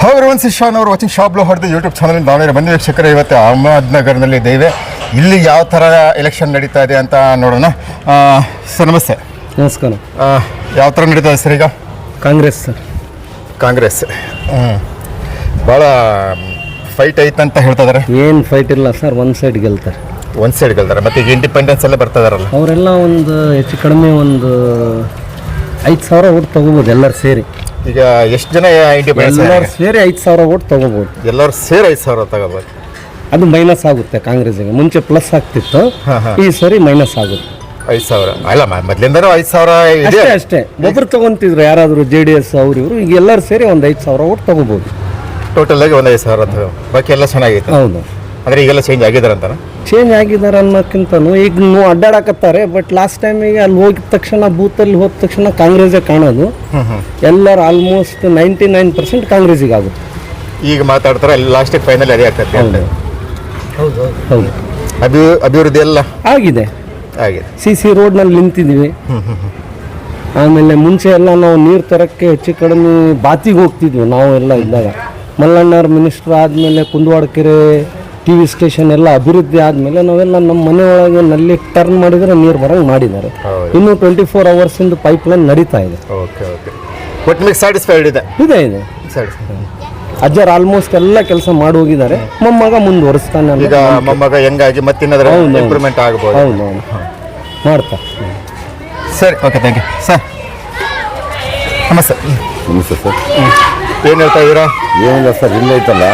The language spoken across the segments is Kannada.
ಎವ್ರಿವನ್ ಶಾನ್ ಅವರು ವಾಚಿಂಗ್ ಶಾಬ್ಲೋ ಹೊಡೆದು ಯೂಟ್ಯೂಬ್ ಚಾನಲ್ ದಾವಣಗೆರೆ ಬಂದು ವೀಕ್ಷಕರೇ ಇವತ್ತು ಅಹಮದ್ನಗರ್ನಲ್ಲಿ ಇದ್ದೇವೆ. ಇಲ್ಲಿ ಯಾವ ಥರ ಎಲೆಕ್ಷನ್ ನಡೀತಾ ಇದೆ ಅಂತ ನೋಡೋಣ. ಸರ್ ನಮಸ್ತೆ. ನಮಸ್ಕಾರ. ಯಾವ ಥರ ನಡೀತಾ ಇದೆ ಸರ್ ಈಗ? ಕಾಂಗ್ರೆಸ್ ಸರ್. ಕಾಂಗ್ರೆಸ್ ಭಾಳ ಫೈಟ್ ಐತಂತ ಹೇಳ್ತಾ ಇದ್ದಾರೆ. ಏನು ಫೈಟ್ ಇಲ್ಲ ಸರ್, ಒಂದು ಸೈಡ್ ಗೆಲ್ತಾರೆ. ಒಂದು ಸೈಡ್ ಗೆಲ್ತಾರೆ. ಮತ್ತು ಈಗ ಇಂಡಿಪೆಂಡೆನ್ಸ್ ಎಲ್ಲ ಬರ್ತಾ ಇದಾರಲ್ಲ, ಅವರೆಲ್ಲ ಒಂದು ಹೆಚ್ಚು ಕಡಿಮೆ ಒಂದು 5,000 ಓಟ್ ತೊಗೋಬೋದು ಎಲ್ಲರೂ ಸೇರಿ. ಈಗ ಎಷ್ಟು ಜನ ಇಂಡಿಪೆಂಡೆನ್ಸ್? ಎಲ್ಲರೂ ಸೇರಿ 5,000 ಓಟ್ ತೊಗೋಬೋದು. ಎಲ್ಲರೂ ಸೇರಿ 5,000 ತಗೋಬೋದು. ಅದು ಮೈನಸ್ ಆಗುತ್ತೆ ಕಾಂಗ್ರೆಸ್ಸಿಗೆ. ಮುಂಚೆ ಪ್ಲಸ್ ಆಗ್ತಿತ್ತು, ಈ ಸರಿ ಮೈನಸ್ ಆಗುತ್ತೆ. 5,000 ಅಲ್ಲ, ಮೊದಲಿಂದನೂ 5,000 ಇದೆ ಅಷ್ಟೇ. ಒಬ್ಬರು ತೊಗೊಂತಿದ್ರು ಯಾರಾದರೂ JDS ಅವರು ಇವರು. ಈಗ ಎಲ್ಲರೂ ಸೇರಿ ಒಂದು 5,000 ಓಟ್ ತೊಗೋಬೋದು. ಟೋಟಲ್ ಆಗಿ ಒಂದು 5,000. ಬಾಕಿ ಎಲ್ಲ ಚೆನ್ನಾಗೈತೆ. ಹೌದು. ಅಂದರೆ ಈಗೆಲ್ಲ ಚೇಂಜ್ ಆಗಿದ್ದಾರೆ ಅಂತಾನೆ. ಚೇಂಜ್ ಆಗಿದ್ದಾರೆ ಅನ್ನೋಕ್ಕಿಂತನೂ ಈಗ ಅಡ್ಡಾಡಕತ್ತಾರೆ. ಬಟ್ ಲಾಸ್ಟ್ ಟೈಮಿಗೆ ಅಲ್ಲಿ ಹೋಗಿದ ತಕ್ಷಣ, ಬೂತಲ್ಲಿ ಹೋದ ತಕ್ಷಣ ಕಾಂಗ್ರೆಸ್ಸೇ ಕಾಣೋದು. ಎಲ್ಲರೂ ಆಲ್ಮೋಸ್ಟ್ 99% ಕಾಂಗ್ರೆಸ್ಸಿಗೆ ಆಗುತ್ತೆ. ಈಗ ಮಾತಾಡ್ತಾರೆ ಲಾಸ್ಟಿಗೆ ಫೈನಲ್ ಅದೇ ಆಗ್ತದೆ. ಹೌದು. ಅಭಿವೃದ್ಧಿ ಎಲ್ಲ ಆಗಿದೆ. CC ರೋಡ್ನಲ್ಲಿ ನಿಂತಿದ್ದೀವಿ. ಆಮೇಲೆ ಮುಂಚೆ ಎಲ್ಲ ನಾವು ನೀರು ತರಕ್ಕೆ ಹೆಚ್ಚು ಕಡಿಮೆ ಬಾತಿಗೆ ಹೋಗ್ತಿದ್ವಿ ನಾವು ಎಲ್ಲ ಇದ್ದಾಗ. ಮಲ್ಲಣ್ಣವ್ರ ಮಿನಿಸ್ಟ್ರ್ ಆದಮೇಲೆ ಕುಂದವಾಡ ಕೆರೆ TV ಸ್ಟೇಷನ್ ಎಲ್ಲ ಅಭಿವೃದ್ಧಿ ಆದಮೇಲೆ ನಾವೆಲ್ಲ ನಮ್ಮ ಮನೆ ಒಳಗೆ ನಲ್ಲಿ ಟರ್ನ್ ಮಾಡಿದರೆ ನೀರು ಬರೋಂಗೆ ಮಾಡಿದ್ದಾರೆ. ಇನ್ನೂ 24 ಅವರ್ಸಿಂದ ಪೈಪ್ಲೈನ್ ನಡೀತಾ ಇದೆ. ಬಟ್ ನಿಮಗೆ ಸ್ಯಾಟಿಸ್ಫೈಡ್ ಇದೆ? ಇದೆ. ಅಜ್ಜರ್ ಆಲ್ಮೋಸ್ಟ್ ಎಲ್ಲ ಕೆಲಸ ಮಾಡಿ ಹೋಗಿದ್ದಾರೆ. ಮೊಮ್ಮಗ ಮುಂದುವರಿಸ್ತಾನೆ. ಈಗ ಮೊಮ್ಮಗ ಹೆಂಗಾಗಿ ಮತ್ತಿನ್ನದ್ರ ಇಂಪ್ರೂವ್ಮೆಂಟ್ ಆಗ್ಬೋದು. ಹೌದು, ಮಾಡ್ತಾ. ಸರಿ, ಓಕೆ, ಥ್ಯಾಂಕ್ ಯು ಸರ್. ನಮಸ್ತೆ. ನಮಸ್ತೆ ಸರ್. ಏನು ಹೇಳ್ತಾ ಇದ್ದೀರಾ? ಏನಿಲ್ಲ ಸರ್, ಇಲ್ಲೈತಲ್ಲ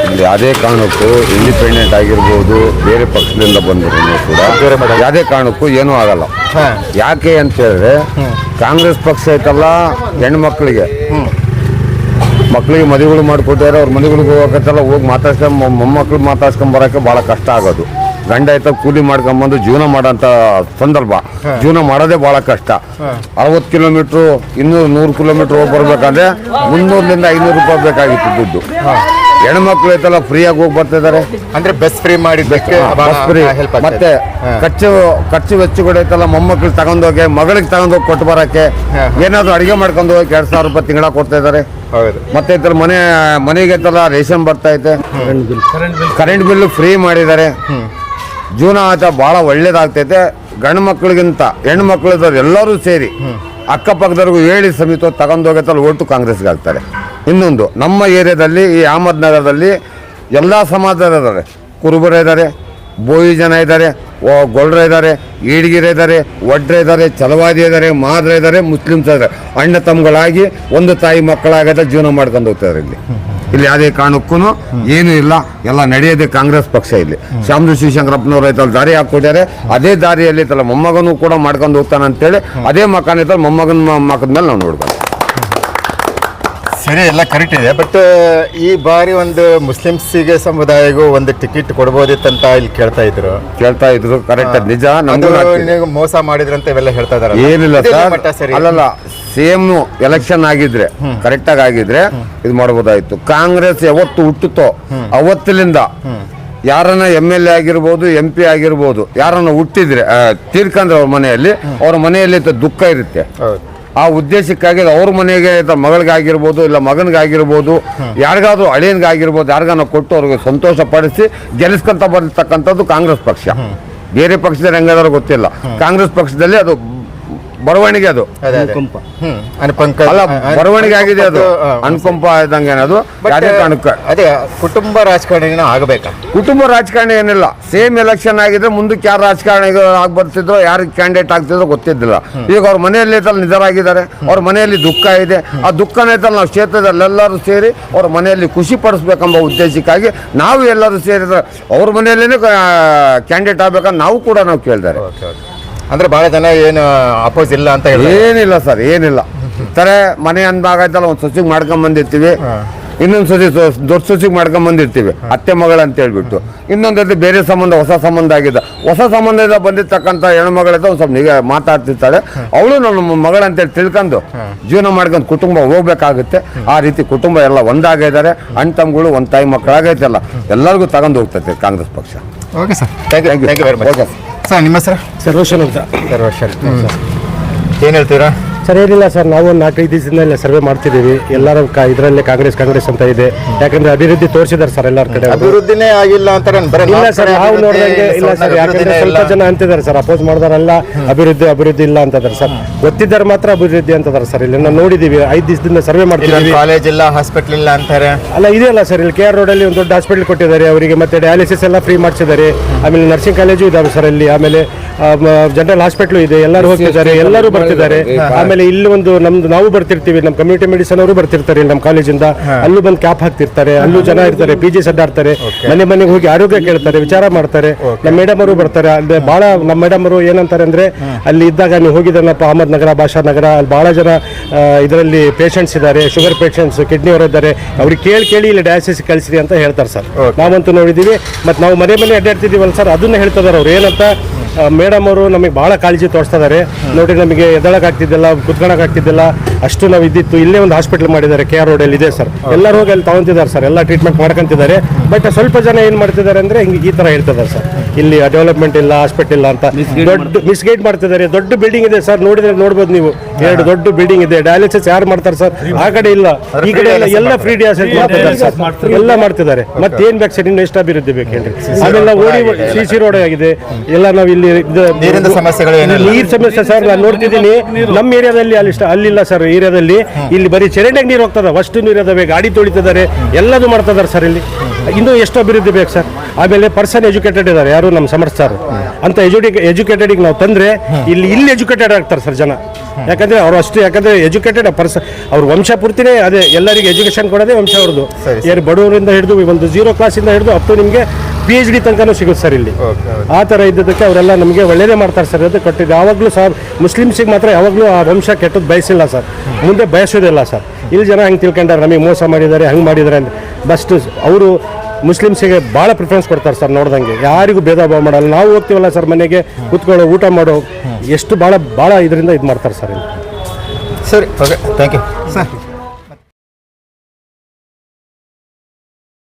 ಇಲ್ಲಿ ಯಾವುದೇ ಕಾರಣಕ್ಕೂ ಇಂಡಿಪೆಂಡೆಂಟ್ ಆಗಿರ್ಬೋದು, ಬೇರೆ ಪಕ್ಷದಿಂದ ಬಂದರೂ ಕೂಡ ಯಾವುದೇ ಕಾರಣಕ್ಕೂ ಏನೂ ಆಗಲ್ಲ. ಯಾಕೆ ಅಂತ ಹೇಳಿದ್ರೆ, ಕಾಂಗ್ರೆಸ್ ಪಕ್ಷ ಐತಲ್ಲ, ಹೆಣ್ಮಕ್ಳಿಗೆ ಮದುವೆಗಳು ಮಾಡಿಕೊಟ್ಟಿದ್ದಾರೆ. ಅವ್ರ ಮನೆಗಳಿಗೆ ಹೋಗಕ್ಕಲ್ಲ, ಹೋಗಿ ಮೊಮ್ಮಕ್ಳು ಮಾತಾಡ್ಸ್ಕೊಂಬರೋಕ್ಕೆ ಭಾಳ ಕಷ್ಟ ಆಗೋದು. ಗಂಡ ಆಯ್ತ ಕೂಲಿ ಮಾಡ್ಕೊಂಬಂದು ಜೀವನ ಮಾಡೋಂಥ ಸಂದರ್ಭ. ಜೀವನ ಮಾಡೋದೇ ಭಾಳ ಕಷ್ಟ. 60 ಕಿಲೋಮೀಟ್ರು 200-100 ಕಿಲೋಮೀಟ್ರ್ ಹೋಗಿ ಬರ್ಬೇಕಾದ್ರೆ 300ರಿಂದ 500 ರೂಪಾಯಿ ಬೇಕಾಗಿತ್ತು ದುಡ್ಡು. ಹೆಣ್ಮಕ್ಳು ಐತಲ್ಲ ಫ್ರೀಯಾಗಿ ಹೋಗಿ ಬರ್ತಿದ್ದಾರೆ. ಅಂದ್ರೆ ಬಸ್ ಫ್ರೀ ಮಾಡಿದ್ದಕ್ಕೆ ಬಸ್ ಫ್ರೀ. ಮತ್ತೆ ಖರ್ಚು ವೆಚ್ಚಗಳು ಐತಲ್ಲ, ಮೊಮ್ಮಕ್ಳು ತಗೊಂಡೋಗಿ ಮಗಳಿಗೆ ತಗೊಂಡೋಗಿ ಕೊಟ್ಟು ಬರೋಕ್ಕೆ, ಏನಾದ್ರು ಅಡುಗೆ ಮಾಡ್ಕೊಂಡು ಹೋಗಿ 2,000 ರೂಪಾಯಿ ತಿಂಗಳ ಕೊಡ್ತಾ ಇದ್ದಾರೆ. ಮತ್ತೆ ಐತಲ್ಲ ಮನೆಗೆ ಐತಲ್ಲ ರೇಷನ್ ಬರ್ತಾ ಐತೆ, ಕರೆಂಟ್ ಬಿಲ್ ಫ್ರೀ ಮಾಡಿದ್ದಾರೆ. ಜೀವನ ಆತ ಭಾಳ ಒಳ್ಳೇದಾಗ್ತೈತೆ. ಗಂಡು ಮಕ್ಕಳಿಗಿಂತ ಹೆಣ್ಣು ಮಕ್ಕಳು ಎಲ್ಲರೂ ಸೇರಿ ಅಕ್ಕಪಕ್ಕದವ್ರಿಗೂ ಹೇಳಿ ಸಮೇತ ತಗೊಂಡೋಗೈತಲ್ಲ ಓಟು ಕಾಂಗ್ರೆಸ್ಗೆ ಆಗ್ತಾರೆ. ಇನ್ನೊಂದು, ನಮ್ಮ ಏರಿಯಾದಲ್ಲಿ ಈ ಅಹಮದ್ನಗರದಲ್ಲಿ ಎಲ್ಲ ಸಮಾಜದವರು ಇದ್ದಾರೆ. ಕುರುಬರು ಇದ್ದಾರೆ, ಬೋಯಿ ಜನ ಇದ್ದಾರೆ, ಗೊಳ್ರ ಇದ್ದಾರೆ, ಈಡ್ಗಿರ ಇದ್ದಾರೆ, ಒಡ್ರ ಇದ್ದಾರೆ, ಚಲವಾದಿ ಇದ್ದಾರೆ, ಮಾದ್ರ ಇದ್ದಾರೆ, ಮುಸ್ಲಿಮ್ಸ್ ಇದ್ದಾರೆ. ಅಣ್ಣ ತಮ್ಮಗಳಾಗಿ ಒಂದು ತಾಯಿ ಮಕ್ಕಳಾಗದ ಜೀವನ ಮಾಡ್ಕೊಂಡು ಹೋಗ್ತಾರೆ. ಇಲ್ಲಿ ಯಾವುದೇ ಕಾರಣಕ್ಕೂ ಏನೂ ಇಲ್ಲ, ಎಲ್ಲ ನಡೆಯೋದೇ ಕಾಂಗ್ರೆಸ್ ಪಕ್ಷ. ಇಲ್ಲಿ ಶಾಮದು ಶಿವಶಂಕರಪ್ಪನವ್ರು ಐತಲ್ಲ ದಾರಿ ಹಾಕ್ಕೊಟ್ಟಾರೆ, ಅದೇ ದಾರಿಯಲ್ಲಿ ಐತಲ್ಲ ಮೊಮ್ಮಗನೂ ಕೂಡ ಮಾಡ್ಕೊಂಡು ಹೋಗ್ತಾನೆ ಅಂತೇಳಿ ಅದೇ ಮಕಾನ್ ಐತಲ್ಲ ಮೊಮ್ಮಗನ ಮಕ್ಕದ ಮೇಲೆ ನಾವು ನೋಡ್ಬೋದು. ಸರಿ, ಎಲ್ಲ ಕರೆಕ್ಟ್ ಇದೆ. ಬಟ್ ಈ ಬಾರಿ ಒಂದು ಮುಸ್ಲಿಮ್ಸಿಗೆ ಸಮುದಾಯಗೂ ಒಂದು ಟಿಕೆಟ್ ಕೊಡ್ಬೋದಿತ್ತಂತ ಇಲ್ಲಿ ಕೇಳ್ತಾ ಇದ್ರು. ಕರೆಕ್ಟ್, ನಿಜ. ನಮ್ಗೂ ಮೋಸ ಮಾಡಿದ್ರಂತ ಇವೆಲ್ಲ ಹೇಳ್ತಾ ಇದಾರೆ. ಏನಿಲ್ಲ ಸರ್, ಅಲ್ಲಲ್ಲ, ಸೇಮ್ ಎಲೆಕ್ಷನ್ ಆಗಿದ್ರೆ ಕರೆಕ್ಟಾಗಿ ಆಗಿದ್ರೆ ಇದು ಮಾಡ್ಬೋದಾಯ್ತು. ಕಾಂಗ್ರೆಸ್ ಯಾವತ್ತು ಹುಟ್ಟುತ್ತೋ ಅವತ್ತಿನಿಂದ ಯಾರನ್ನ MLA ಆಗಿರ್ಬೋದು, MP ಆಗಿರ್ಬೋದು, ಯಾರನ್ನ ಹುಟ್ಟಿದ್ರೆ ತೀರ್ಕಂದ್ರೆ ಅವ್ರ ಮನೆಯಲ್ಲಿ ದುಃಖ ಇರುತ್ತೆ. ಆ ಉದ್ದೇಶಕ್ಕಾಗಿ ಅವ್ರ ಮನೆಗೆ ಮಗಳಿಗಾಗಿರ್ಬೋದು, ಇಲ್ಲ ಮಗನಿಗಾಗಿರ್ಬೋದು, ಯಾರಿಗಾದ್ರೂ ಅಳಿಯನ್ಗಾಗಿರ್ಬೋದು, ಯಾರಿಗಾನ ಕೊಟ್ಟು ಅವ್ರಿಗೆ ಸಂತೋಷ ಪಡಿಸಿ ಗೆಲ್ಲಿಸ್ಕೊಂತ ಬರ್ತಕ್ಕಂಥದ್ದು ಕಾಂಗ್ರೆಸ್ ಪಕ್ಷ. ಬೇರೆ ಪಕ್ಷದಲ್ಲಿ ಹೆಂಗಾದ್ರೂ ಗೊತ್ತಿಲ್ಲ. ಕಾಂಗ್ರೆಸ್ ಪಕ್ಷದಲ್ಲಿ ಅದು ಬರವಣಿಗೆ, ಅದು ಅಲ್ಲ ಬರವಣಿಗೆ ಆಗಿದೆ. ಅದು ಅನುಕಂಪ ಇದ್ದಂಗೆ ಏನದು. ಅದೇ ಕುಟುಂಬ ರಾಜಕಾರಣ ಆಗಬೇಕಾ? ಕುಟುಂಬ ರಾಜಕಾರಣ ಏನಿಲ್ಲ. ಸೇಮ್ ಎಲೆಕ್ಷನ್ ಆಗಿದ್ರೆ ಮುಂದಕ್ಕೆ ಯಾರು ರಾಜಕಾರಣ ಆಗ್ಬರ್ತಿದ್ರು, ಯಾರು ಕ್ಯಾಂಡಿಡೇಟ್ ಆಗ್ತಿದ್ರು ಗೊತ್ತಿದ್ದಿಲ್ಲ. ಈಗ ಅವ್ರ ಮನೆಯಲ್ಲಿ ನಿಜರಾಗಿದ್ದಾರೆ. ಅವ್ರ ಮನೆಯಲ್ಲಿ ದುಃಖ ಇದೆ. ಆ ದುಃಖನೈತಲ್ಲ ನಾವು ಕ್ಷೇತ್ರದಲ್ಲೆಲ್ಲರೂ ಸೇರಿ ಅವ್ರ ಮನೆಯಲ್ಲಿ ಖುಷಿ ಪಡಿಸ್ಬೇಕೆಂಬ ಉದ್ದೇಶಕ್ಕಾಗಿ ನಾವು ಎಲ್ಲರೂ ಸೇರಿದ್ರೆ ಅವ್ರ ಮನೆಯಲ್ಲೇ ಕ್ಯಾಂಡಿಡೇಟ್ ಆಗ್ಬೇಕಂತ ನಾವು ಕೂಡ ಕೇಳಿದ್ದಾರೆ. ಅಂದ್ರೆ ಬಹಳ ಜನ ಏನು ಅಪೋಸ್ ಇಲ್ಲ ಅಂತ ಹೇಳಿ? ಏನಿಲ್ಲ ಸರ್, ಏನಿಲ್ಲ. ತರ ಮನೆ ಅಂದಾಗೈತಲ್ಲ, ಒಂದು ಸೊಸಿಗೆ ಮಾಡ್ಕೊಂಬಂದಿರ್ತೀವಿ, ಇನ್ನೊಂದು ಸೊಸಿ ದೊಡ್ಡ ಸೊಸಿಗೆ ಮಾಡ್ಕೊಂಬಂದಿರ್ತೀವಿ, ಅತ್ತೆ ಮಗಳು ಅಂತ ಹೇಳ್ಬಿಟ್ಟು. ಇನ್ನೊಂದು ಬೇರೆ ಸಂಬಂಧ, ಹೊಸ ಸಂಬಂಧ ಆಗಿದೆ. ಹೊಸ ಸಂಬಂಧದಿಂದ ಬಂದಿರ್ತಕ್ಕಂಥ ಹೆಣ್ಮಗಳಿಂದ ಒಂದು ಸ್ವಲ್ಪ ಮಾತಾಡ್ತಿರ್ತಾಳೆ. ಅವಳು ನನ್ನ ಮಗಳಂತೇಳಿ ತಿಳ್ಕೊಂಡು ಜೀವನ ಮಾಡ್ಕೊಂಡು ಕುಟುಂಬ ಹೋಗ್ಬೇಕಾಗುತ್ತೆ. ಆ ರೀತಿ ಕುಟುಂಬ ಎಲ್ಲ ಒಂದಾಗಿದ್ದಾರೆ. ಅಣ್ಣ ತಮ್ಮಗಳು ಒಂದು ತಾಯಿ ಮಕ್ಕಳಾಗೈತಲ್ಲ, ಎಲ್ಲರಿಗೂ ತಗೊಂಡು ಹೋಗ್ತೈತೆ ಕಾಂಗ್ರೆಸ್ ಪಕ್ಷ. Okay sir, thank you very much. Okay sir, ನಿಮ್ಮ ಹೆಸರು? ಸರ್ವಶನ್ ಅಂತ. ಸರ್ವಶನ್. ಏನು ಹೇಳ್ತೀರಾ? ಸರ್ ಏನಿಲ್ಲ ಸರ್, ನಾವು ಒಂದು 4-5 ದಿವಸದಿಂದ ಇಲ್ಲ ಸರ್ವೆ ಮಾಡ್ತಿದ್ದೀವಿ. ಎಲ್ಲರೂ ಇದರಲ್ಲೇ ಕಾಂಗ್ರೆಸ್ ಅಂತ ಇದೆ. ಯಾಕಂದ್ರೆ ಅಭಿವೃದ್ಧಿ ತೋರಿಸಿದ್ದಾರೆ ಸರ್ ಎಲ್ಲರ ಕಡೆ. ಅಭಿವೃದ್ಧಿನೇ ಆಗಿಲ್ಲ ಅಂತ ಇಲ್ಲ ಸರ್, ನಾವು ನೋಡಿದಂಗೆ ಇಲ್ಲ ಸರ್. ಯಾಕಂದ್ರೆ ಸ್ವಲ್ಪ ಜನ ಅಂತಿದ್ದಾರೆ ಸರ್, ಅಪೋಸ್ ಮಾಡಿದಾರಲ್ಲ ಅಭಿವೃದ್ಧಿ ಇಲ್ಲ ಅಂತಂದ್ರೆ ಸರ್. ಗೊತ್ತಿದ್ದಾರೆ ಮಾತ್ರ ಅಭಿವೃದ್ಧಿ ಅಂತಂದ್ರೆ ಸರ್. ಇಲ್ಲಿ ನಾವು ನೋಡಿದೀವಿ 5 ದಿವಸದಿಂದ ಸರ್ವೆ ಮಾಡ್ತಿದ್ದೀವಿ. ಕಾಲೇಜ್ ಇಲ್ಲ, ಹಾಸ್ಪಿಟಲ್ ಇಲ್ಲ ಅಂತಾರೆ. ಅಲ್ಲ ಇದೆಯಲ್ಲ ಸರ್, ಇಲ್ಲಿ KR ರೋಡಲ್ಲಿ ಒಂದು ದೊಡ್ಡ ಹಾಸ್ಪಿಟಲ್ ಕೊಟ್ಟಿದ್ದಾರೆ ಅವರಿಗೆ. ಮತ್ತೆ ಡಯಾಲಿಸಿಸ್ ಎಲ್ಲ ಫ್ರೀ ಮಾಡಿಸಿದ್ದಾರೆ. ಆಮೇಲೆ ನರ್ಸಿಂಗ್ ಕಾಲೇಜು ಇದಾವೆ ಸರ್ ಅಲ್ಲಿ. ಆಮೇಲೆ ಜನರಲ್ ಹಾಸ್ಪಿಟಲ್ ಇದೆ. ಎಲ್ಲರೂ ಹೋಗ್ತಿದ್ದಾರೆ, ಎಲ್ಲರೂ ಬರ್ತಿದ್ದಾರೆ. ಆಮೇಲೆ ಇಲ್ಲಿ ಒಂದು ನಮ್ದು ನಾವು ಬರ್ತಿರ್ತೀವಿ, ನಮ್ಮ ಕಮ್ಯುನಿಟಿ ಮೆಡಿಸಿನ್ ಅವರು ಬರ್ತಿರ್ತಾರೆ ನಮ್ಮ ಕಾಲೇಜಿಂದ. ಅಲ್ಲೂ ಬಂದು ಕ್ಯಾಪ್ ಹಾಕ್ತಿರ್ತಾರೆ. ಅಲ್ಲೂ ಜನ ಇರ್ತಾರೆ, PG ಅಡ್ಡಾಡ್ತಾರೆ. ಮನೆಗೆ ಹೋಗಿ ಆರೋಗ್ಯ ಕೇಳ್ತಾರೆ, ವಿಚಾರ ಮಾಡ್ತಾರೆ. ನಮ್ಮ ಮೇಡಮ್ ಅವರು ಬರ್ತಾರೆ. ಅಲ್ಲಿ ಬಹಳ ನಮ್ಮ ಮೇಡಮ್ ಅವರು ಏನಂತಾರೆ ಅಂದ್ರೆ, ಅಲ್ಲಿ ಇದ್ದಾಗ ನೀವು ಹೋಗಿದ್ದನಪ್ಪ ಅಹಮದ್ ನಗರ, ಭಾಷಾ ನಗರ, ಅಲ್ಲಿ ಬಹಳ ಜನ ಇದರಲ್ಲಿ ಪೇಷಂಟ್ಸ್ ಇದ್ದಾರೆ, ಶುಗರ್ ಪೇಷಂಟ್ಸ್, ಕಿಡ್ನಿ ಅವರು ಇದ್ದಾರೆ. ಅವ್ರಿಗೆ ಕೇಳಿ ಇಲ್ಲಿ ಡಯಾಲಿಸಿಸ್ ಕಳಿಸ್ರಿ ಅಂತ ಹೇಳ್ತಾರೆ ಸರ್. ನಾವಂತೂ ನೋಡಿದ್ದೀವಿ. ಮತ್ತು ನಾವು ಮನೆ ಅಡ್ಡಾಡ್ತಿದ್ದೀವಲ್ಲ ಸರ್, ಅದನ್ನ ಹೇಳ್ತಿದ್ದಾರೆ ಅವ್ರು. ಏನಂತ ಮೇಡಮ್ ಅವರು ನಮಗೆ ಭಾಳ ಕಾಳಜಿ ತೋರಿಸ್ತಾ ಇದ್ದಾರೆ. ನೋಡಿ, ನಮಗೆ ಎದ್ದಳಕ್ಕಾಗ್ತಿದ್ದಿಲ್ಲ, ಕುತ್ಕೊಳ್ಳೋಕ್ಕಾಗ್ತಿದ್ದಿಲ್ಲ, ಅಷ್ಟು ನಾವು ಇದ್ದಿತ್ತು. ಇಲ್ಲೇ ಒಂದು ಹಾಸ್ಪಿಟಲ್ ಮಾಡಿದ್ದಾರೆ, KR ರೋಡಲ್ಲಿ ಇದೆ ಸರ್. ಎಲ್ಲರೂ ಹೋಗಿ ಅಲ್ಲಿ ತಗೊಂತಿದ್ದಾರೆ ಸರ್, ಎಲ್ಲ ಟ್ರೀಟ್ಮೆಂಟ್ ಮಾಡ್ಕೊಂತಿದ್ದಾರೆ. ಬಟ್ ಸ್ವಲ್ಪ ಜನ ಏನು ಮಾಡ್ತಿದ್ದಾರೆ ಅಂದರೆ ಈ ಥರ ಹೇಳ್ತಿದ್ದಾರೆ ಸರ್, ಇಲ್ಲಿ ಡೆವಲಪ್ಮೆಂಟ್ ಇಲ್ಲ, ಹಾಸ್ಪಿಟಲ್ ಇಲ್ಲ ಅಂತ ದೊಡ್ಡ ಮಿಸ್ಗೈಡ್ ಮಾಡ್ತಿದ್ದಾರೆ. ದೊಡ್ಡ ಬಿಲ್ಡಿಂಗ್ ಇದೆ ಸರ್, ನೋಡ್ಬೋದು ನೀವು. 2 ದೊಡ್ಡ ಬಿಲ್ಡಿಂಗ್ ಇದೆ. ಡಯಾಲಿಸಿಸ್ ಯಾರು ಮಾಡ್ತಾರೆ ಸರ್? ಆ ಕಡೆ ಇಲ್ಲ, ಈ ಕಡೆ ಎಲ್ಲ ಫ್ರೀ ಡಯಾಲಿಸಿಸ್ ಮಾಡ್ತಿದ್ದಾರೆ ಸರ್. ಎಲ್ಲ ಮಾಡ್ತಿದ್ದಾರೆ. ಮತ್ತೇನು ಬೇಕು ಸರ್? ಇನ್ನು ಎಷ್ಟು ಅಭಿವೃದ್ಧಿ ಬೇಕು ಹೇಳಿ? ಆಮೇಲೆ ಓಡಿ CC ರೋಡ್ ಆಗಿದೆ. ಎಲ್ಲ ನಾವು ಇಲ್ಲಿ ನೀರಿನ ಸಮಸ್ಯೆಗಳು ನೀರ್ ಸಮಸ್ಯೆ ಸರ್. ನಾನು ನೋಡ್ತಿದ್ದೀನಿ ನಮ್ಮ ಏರಿಯಾದಲ್ಲಿ ಅಲ್ಲಿಲ್ಲ ಸರ್. ಏರಿಯಾದಲ್ಲಿ ಇಲ್ಲಿ ಬರೀ ಚರಂಡಿಗೆ ನೀರು ಹೋಗ್ತದೆ, ಅಷ್ಟು ನೀರು ಇದಾವೆ, ಗಾಡಿ ತೊಳಿತಿದ್ದಾರೆ, ಎಲ್ಲದೂ ಮಾಡ್ತಿದ್ದಾರೆ ಸರ್. ಇಲ್ಲಿ ಇನ್ನೂ ಎಷ್ಟು ಅಭಿವೃದ್ಧಿ ಬೇಕು ಸರ್? ಆಮೇಲೆ ಪರ್ಸನ್ ಎಜುಕೇಟೆಡ್ ಇದ್ದಾರೆ, ಯಾರು ನಮ್ಮ ಸಮರ್ಥ ಸರ್ ಅಂತ. ಎಜುಕೇಟೆಡಿಗೆ ನಾವು ತಂದ್ರೆ ಇಲ್ಲಿ ಎಜುಕೇಟೆಡ್ ಆಗ್ತಾರೆ ಸರ್ ಜನ. ಯಾಕಂದ್ರೆ ಅವರು ಅಷ್ಟು, ಯಾಕಂದ್ರೆ ಎಜುಕೇಟೆಡ್ ಅವ್ರ ವಂಶ ಪೂರ್ತಿನೇ ಅದೇ, ಎಲ್ಲರಿಗೆ ಎಜುಕೇಶನ್ ಕೊಡೋದೇ ವಂಶ ಅವ್ರದ್ದು. ಯಾರು ಬಡವರಿಂದ ಹಿಡಿದು ಒಂದು 0 ಕ್ಲಾಸಿಂದ ಹಿಡಿದು ಅಪ್ ಟು ನಿಮಗೆ PhD ತನಕನೂ ಸಿಗುತ್ತೆ ಸರ್ ಇಲ್ಲಿ. ಆ ಥರ ಇದ್ದದಕ್ಕೆ ಅವರೆಲ್ಲ ನಮಗೆ ಒಳ್ಳೇದೇ ಮಾಡ್ತಾರೆ ಸರ್. ಅದು ಕೊಟ್ಟಿದ್ದು ಯಾವಾಗಲೂ ಸರ್ ಮುಸ್ಲಿಮ್ಸಿಗೆ ಮಾತ್ರ ಯಾವಾಗಲೂ ಆ ವಂಶ ಕೆಟ್ಟದ್ದು ಬಯಸಿಲ್ಲ ಸರ್, ಮುಂದೆ ಬಯಸೋದಿಲ್ಲ ಸರ್. ಇಲ್ಲಿ ಜನ ಹಂಗೆ ತಿಳ್ಕೊಂಡಾರೆ, ನಮಗೆ ಮೋಸ ಮಾಡಿದ್ದಾರೆ, ಹಂಗೆ ಮಾಡಿದ್ದಾರೆ ಅಂತ. ಬಸ್ಟ್ ಅವರು ಮುಸ್ಲಿಮ್ಸಿಗೆ ಭಾಳ ಪ್ರಿಫರೆನ್ಸ್ ಕೊಡ್ತಾರೆ ಸರ್. ನೋಡ್ದಂಗೆ ಯಾರಿಗೂ ಭೇದ ಭಾವ ಮಾಡಲ್ಲ. ನಾವು ಹೋಗ್ತೀವಲ್ಲ ಸರ್ ಮನೆಗೆ ಕೂತ್ಕೊಳ್ಳೋ, ಊಟ ಮಾಡೋ, ಎಷ್ಟು ಭಾಳ ಇದರಿಂದ ಇದು ಮಾಡ್ತಾರೆ ಸರ್ ಇಲ್ಲಿ. ಸರಿ, ಓಕೆ, ಥ್ಯಾಂಕ್ ಯು ಸರ್.